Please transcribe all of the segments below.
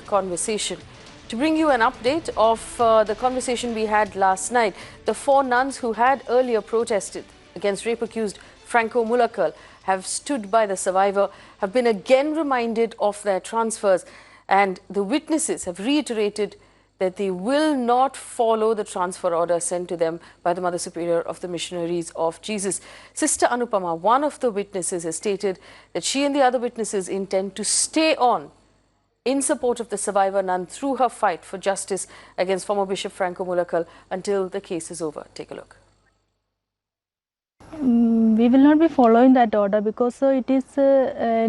conversation. To bring you an update of the conversation we had last night, the 4 nuns who had earlier protested against rape-accused Franco Mulakkal have stood by the survivor, have been again reminded of their transfers, and the witnesses have reiterated that they will not follow the transfer order sent to them by the Mother Superior of the Missionaries of Jesus. Sister Anupama, one of the witnesses, has stated that she and the other witnesses intend to stay on in support of the survivor nun through her fight for justice against former Bishop Franco Mulakkal until the case is over. Take a look. We will not be following that order because it is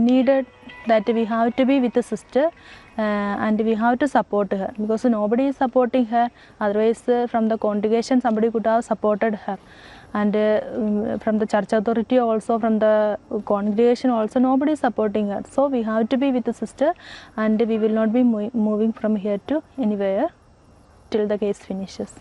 needed that we have to be with the sister and we have to support her because nobody is supporting her. Otherwise, from the congregation, somebody could have supported her, and from the church authority also, from the congregation also, nobody is supporting her. So we have to be with the sister, and we will not be moving from here to anywhere till the case finishes.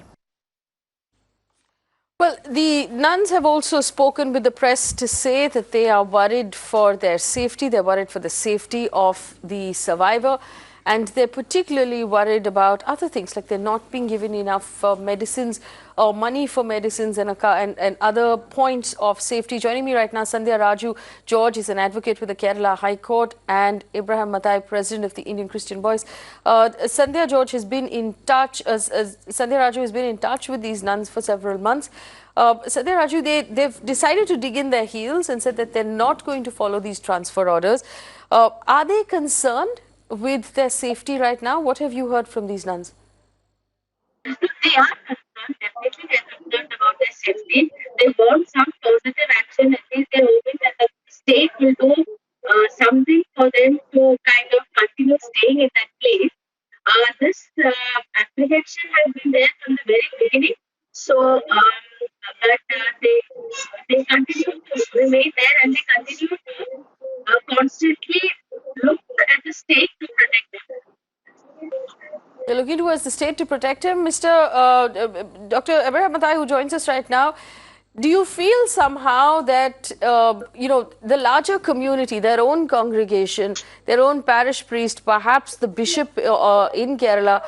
Well, the nuns have also spoken with the press to say that they are worried for their safety. They're worried for the safety of the survivor. And they're particularly worried about other things, like they're not being given enough medicines or money for medicines and other points of safety. Joining me right now, Sandhya Raju George is an advocate with the Kerala High Court, and Abraham Mathai, president of the Indian Christian Boys. Sandhya George has been in touch, Sandhya Raju has been in touch with these nuns for several months. Sandhya Raju, they've decided to dig in their heels and said that they're not going to follow these transfer orders. Are they concerned with their safety right now? What have you heard from these nuns? They are concerned, definitely they are concerned about their safety. They want some positive action. At least they're hoping that the state will do something for them to kind of continue staying in that place. This apprehension has been there from the very beginning. So, but they continue to remain there, and they continue to constantly look at the state to protect them. They're looking towards the state to protect him. Dr. Abraham Mathai, who joins us right now, do you feel somehow that, the larger community, their own congregation, their own parish priest, perhaps the bishop in Kerala,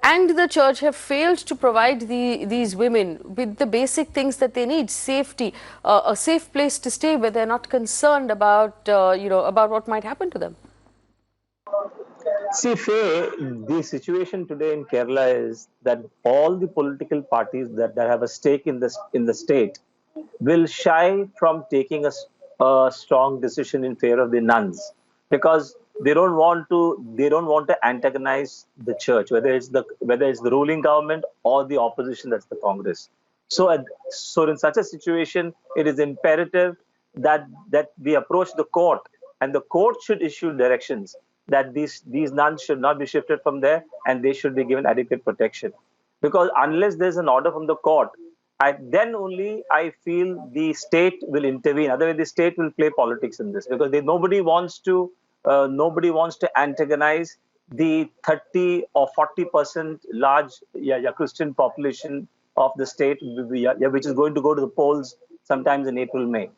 and the church have failed to provide these women with the basic things that they need: safety, a safe place to stay where they're not concerned about, about what might happen to them? See, Faye, the situation today in Kerala is that all the political parties that have a stake in the state will shy from taking a strong decision in favor of the nuns because they don't want to antagonize the church, whether it's the ruling government or the opposition, that's the Congress. So in such a situation, it is imperative that we approach the court, and the court should issue directions that these nuns should not be shifted from there, and they should be given adequate protection. Because unless there's an order from the court, then only I feel the state will intervene. Otherwise, the state will play politics in this because nobody wants to antagonize the 30 or 40% large Christian population of the state, which is going to go to the polls sometimes in April, May.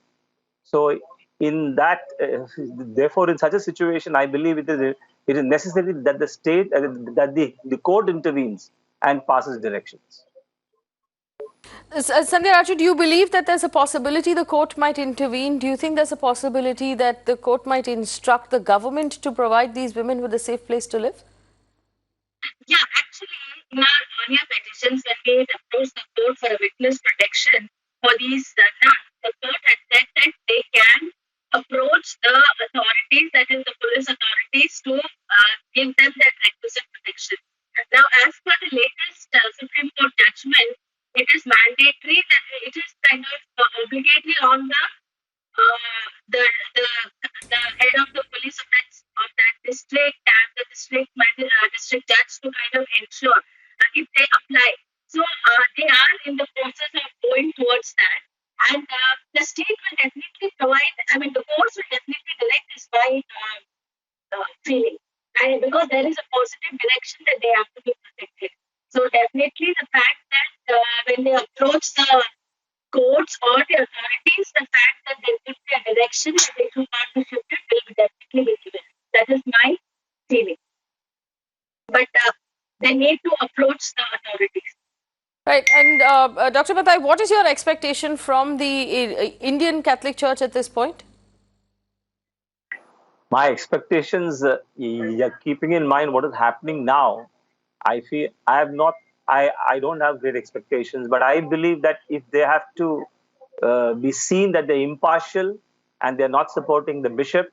So, therefore, in such a situation, I believe it is necessary that the state, that the court intervenes and passes directions. Sandhya Raju, do you believe that there's a possibility the court might intervene? Do you think there's a possibility that the court might instruct the government to provide these women with a safe place to live? Yeah, actually, in our earlier petitions, when we had approached the court for a witness protection for these nuns, the court had said that they can approach the authorities, that is the police authorities, to give them that requisite protection. Now, as per the latest Supreme Court judgment, it is mandatory that it is kind of obligatory on the head of the police of that district and the district judge to kind of ensure if they apply. So they are in the process of going towards that, and the state will definitely provide. I mean, the courts will definitely direct this by feeling, and because there is a positive direction that they have to be protected. So definitely the fact that when they approach the courts or the authorities, the fact that there could be a direction that they should not be shifted will definitely be given. That is my feeling. but they need to approach the authorities. Right. And Dr. Batai, what is your expectation from the Indian Catholic Church at this point? My expectations, yeah, keeping in mind what is happening now, I feel I have not, I don't have great expectations, but I believe that if they have to be seen that they're impartial and they're not supporting the bishop,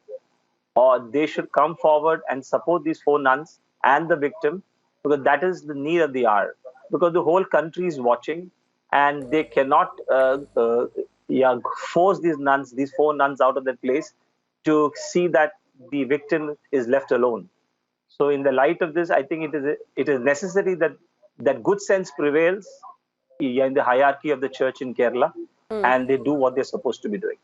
or they should come forward and support these four nuns and the victim, because that is the need of the hour. Because the whole country is watching, and they cannot yeah, force these nuns, these four nuns, out of that place to see that the victim is left alone. So, in the light of this, I think it is necessary that good sense prevails in the hierarchy of the church in Kerala, and they do what they're supposed to be doing.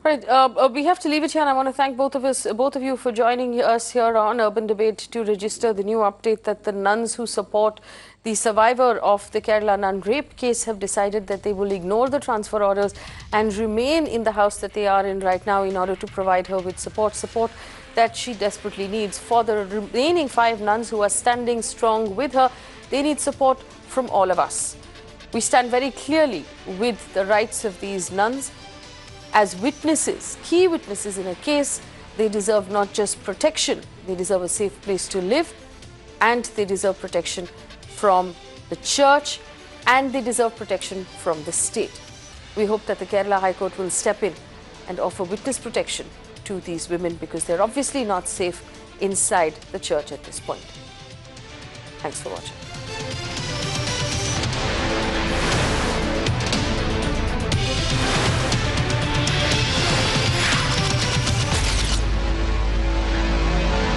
Right, we have to leave it here, and I want to thank both of you for joining us here on Urban Debate to register the new update that the nuns who support the survivor of the Kerala nun rape case have decided that they will ignore the transfer orders and remain in the house that they are in right now in order to provide her with support that she desperately needs. For the remaining 5 nuns who are standing strong with her, they need support from all of us. We stand very clearly with the rights of these nuns. As witnesses, key witnesses in a case, they deserve not just protection, they deserve a safe place to live, and they deserve protection from the church, and they deserve protection from the state. We hope that the Kerala High Court will step in and offer witness protection to these women, because they're obviously not safe inside the church at this point. Thanks for watching.